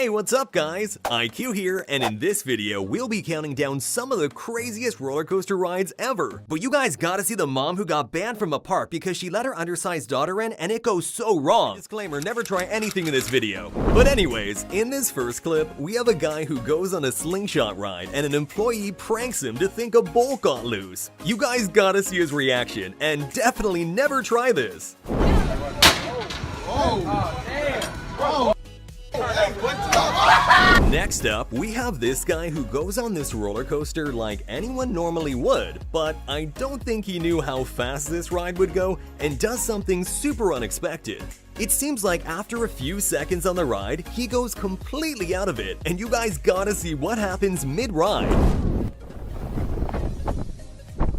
Hey, what's up guys? IQ here, and in this video, we'll be counting down some of the craziest roller coaster rides ever. But you guys gotta see the mom who got banned from a park because she let her undersized daughter in and it goes so wrong. Disclaimer, never try anything in this video. But anyways, in this first clip, we have a guy who goes on a slingshot ride and an employee pranks him to think a bolt got loose. You guys gotta see his reaction, and definitely never try this. Oh, damn. Oh. Next up, we have this guy who goes on this roller coaster like anyone normally would, but I don't think he knew how fast this ride would go and does something super unexpected. It seems like after a few seconds on the ride, he goes completely out of it, and you guys gotta see what happens mid-ride.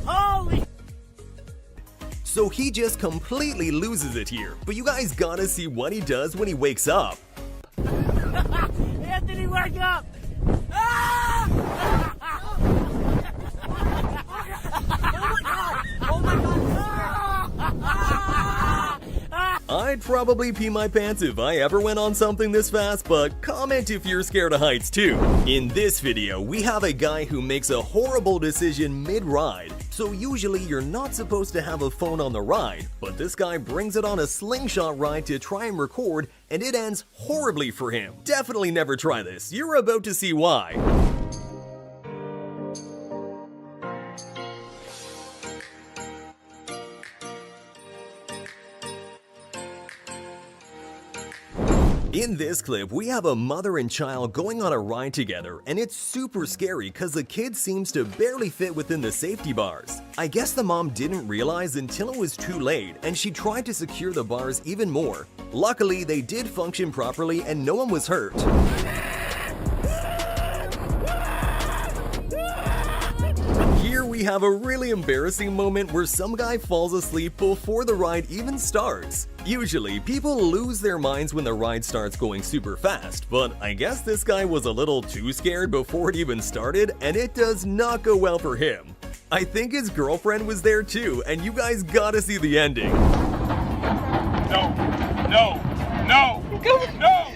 Holy! So he just completely loses it here, but you guys gotta see what he does when he wakes up. Anthony, wake up! Ah! Oh my God! I'd probably pee my pants if I ever went on something this fast, but comment if you're scared of heights too. In this video, we have a guy who makes a horrible decision mid-ride. So usually you're not supposed to have a phone on the ride, but this guy brings it on a slingshot ride to try and record, and it ends horribly for him. Definitely never try this. You're about to see why. In this clip, we have a mother and child going on a ride together, and it's super scary because the kid seems to barely fit within the safety bars. I guess the mom didn't realize until it was too late, and she tried to secure the bars even more. Luckily, they did function properly and no one was hurt. Here we have a really embarrassing moment where some guy falls asleep before the ride even starts. Usually, people lose their minds when the ride starts going super fast, but I guess this guy was a little too scared before it even started, and it does not go well for him. I think his girlfriend was there too, and you guys gotta see the ending. No, no, no, no!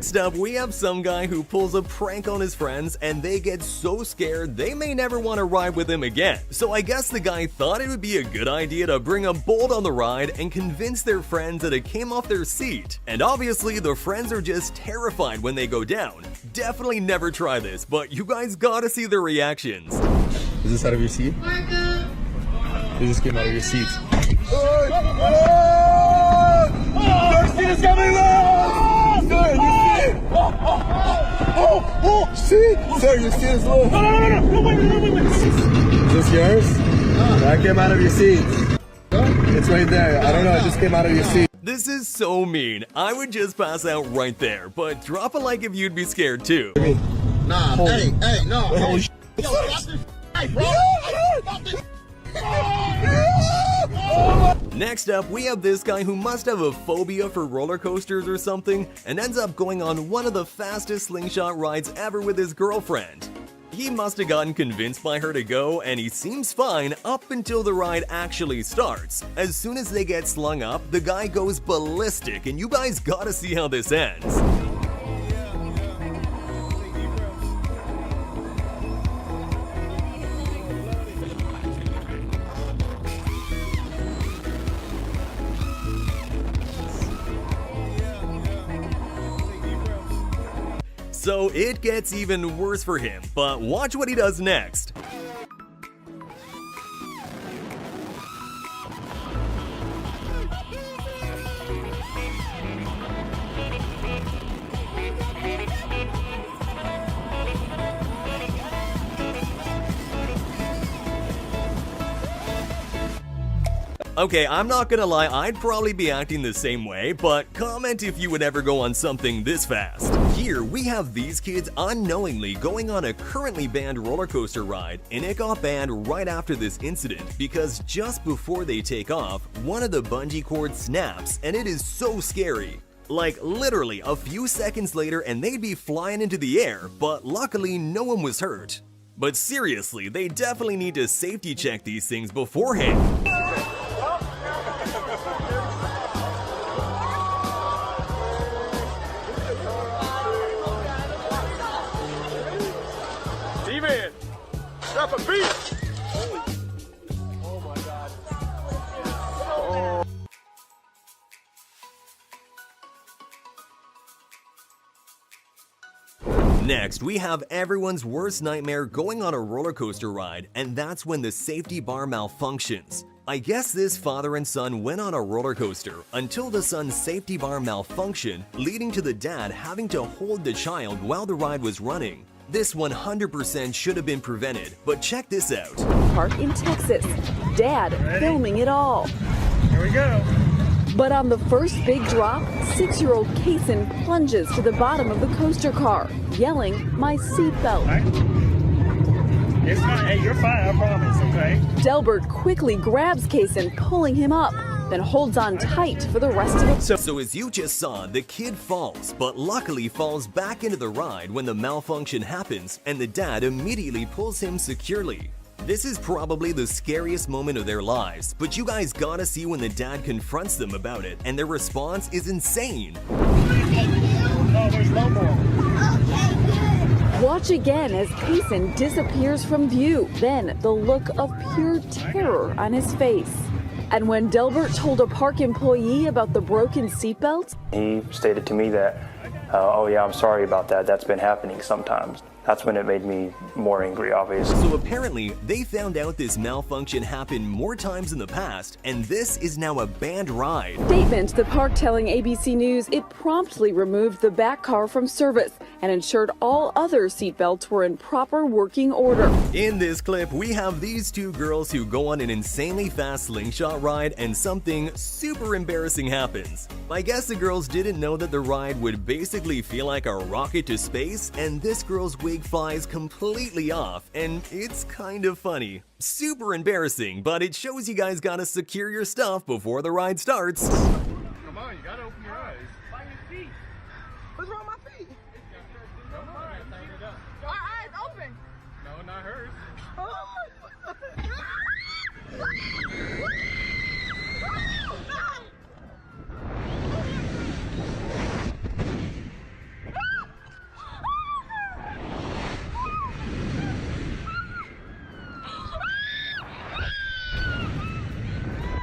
Next up, we have some guy who pulls a prank on his friends and they get so scared they may never want to ride with him again. So I guess the guy thought it would be a good idea to bring a bolt on the ride and convince their friends that it came off their seat. And obviously the friends are just terrified when they go down. Definitely never try this, but you guys gotta see their reactions. Is this out of your seat? It just came out of your seat. Your seat is coming low! See? Sir, your seat is low. No, wait. Is this yours? That came out of your seat. It's right there. I don't know, it just came out of your seat. This is so mean. I would just pass out right there, but drop a like if you'd be scared too. Nah, hey, no. Holy sh**. Yo, stop this hey, bro. Stop this Next up, we have this guy who must have a phobia for roller coasters or something and ends up going on one of the fastest slingshot rides ever with his girlfriend. He must have gotten convinced by her to go, and he seems fine up until the ride actually starts. As soon as they get slung up, the guy goes ballistic, and you guys gotta see how this ends. So it gets even worse for him, but watch what he does next. Okay, I'm not gonna lie, I'd probably be acting the same way, but comment if you would ever go on something this fast. Here, we have these kids unknowingly going on a currently banned roller coaster ride, and it got banned right after this incident because just before they take off, one of the bungee cords snaps, and it is so scary. Like literally a few seconds later and they'd be flying into the air, but luckily no one was hurt. But seriously, they definitely need to safety check these things beforehand. Steven, stop a beat. Next, we have everyone's worst nightmare going on a roller coaster ride, and that's when the safety bar malfunctions. I guess this father and son went on a roller coaster until the son's safety bar malfunctioned, leading to the dad having to hold the child while the ride was running. This 100% should have been prevented, but check this out. Park in Texas. Dad filming it all. Here we go. But on the first big drop, 6-year-old Kason plunges to the bottom of the coaster car, yelling, "My seatbelt." It's fine. Hey, you're fine. I promise. Okay. Delbert quickly grabs Kason, pulling him up, then holds on tight for the rest of the... So as you just saw, the kid falls, but luckily falls back into the ride when the malfunction happens, and the dad immediately pulls him securely. This is probably the scariest moment of their lives, but you guys gotta see when the dad confronts them about it, and their response is insane. No, there's no more. Watch again as Kason disappears from view, then the look of pure terror on his face. And when Delbert told a park employee about the broken seatbelt, he stated to me that, oh yeah, I'm sorry about that. That's been happening sometimes. That's when it made me more angry, obviously. So apparently, they found out this malfunction happened more times in the past, and this is now a banned ride. Statement, the park telling ABC News it promptly removed the back car from service and ensured all other seatbelts were in proper working order. In this clip, we have these two girls who go on an insanely fast slingshot ride and something super embarrassing happens. I guess the girls didn't know that the ride would basically feel like a rocket to space, and this girl's wig flies completely off, and it's kind of funny. Super embarrassing, but it shows you guys gotta secure your stuff before the ride starts. Come on, you gotta open your eyes. By your feet. What's wrong with my feet? Come on, tighten it up. Our eyes open. No, not hers.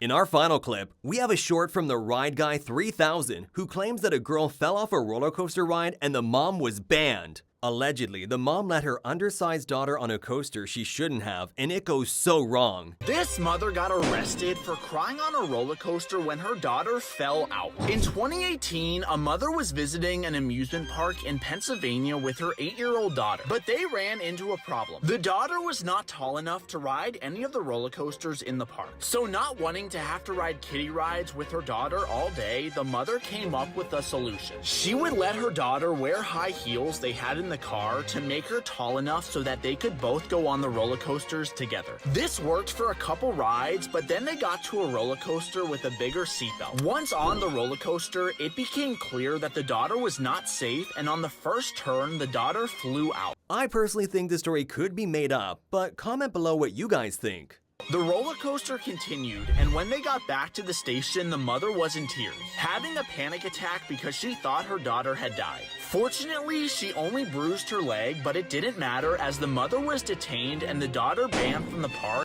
In our final clip, we have a short from the Ride Guy 3000 who claims that a girl fell off a roller coaster ride and the mom was banned. Allegedly, the mom let her undersized daughter on a coaster she shouldn't have, and it goes so wrong. This mother got arrested for crying on a roller coaster when her daughter fell out. In 2018, a mother was visiting an amusement park in Pennsylvania with her 8-year-old daughter, but they ran into a problem. The daughter was not tall enough to ride any of the roller coasters in the park. So not wanting to have to ride kiddie rides with her daughter all day, the mother came up with a solution. She would let her daughter wear high heels they had in the car to make her tall enough so that they could both go on the roller coasters together. This worked for a couple rides, but then they got to a roller coaster with a bigger seatbelt. Once on the roller coaster, it became clear that the daughter was not safe, and on the first turn, the daughter flew out. I personally think the story could be made up, but comment below what you guys think. The roller coaster continued, and when they got back to the station, the mother was in tears, having a panic attack because she thought her daughter had died. Fortunately, she only bruised her leg, but it didn't matter as the mother was detained and the daughter banned from the park.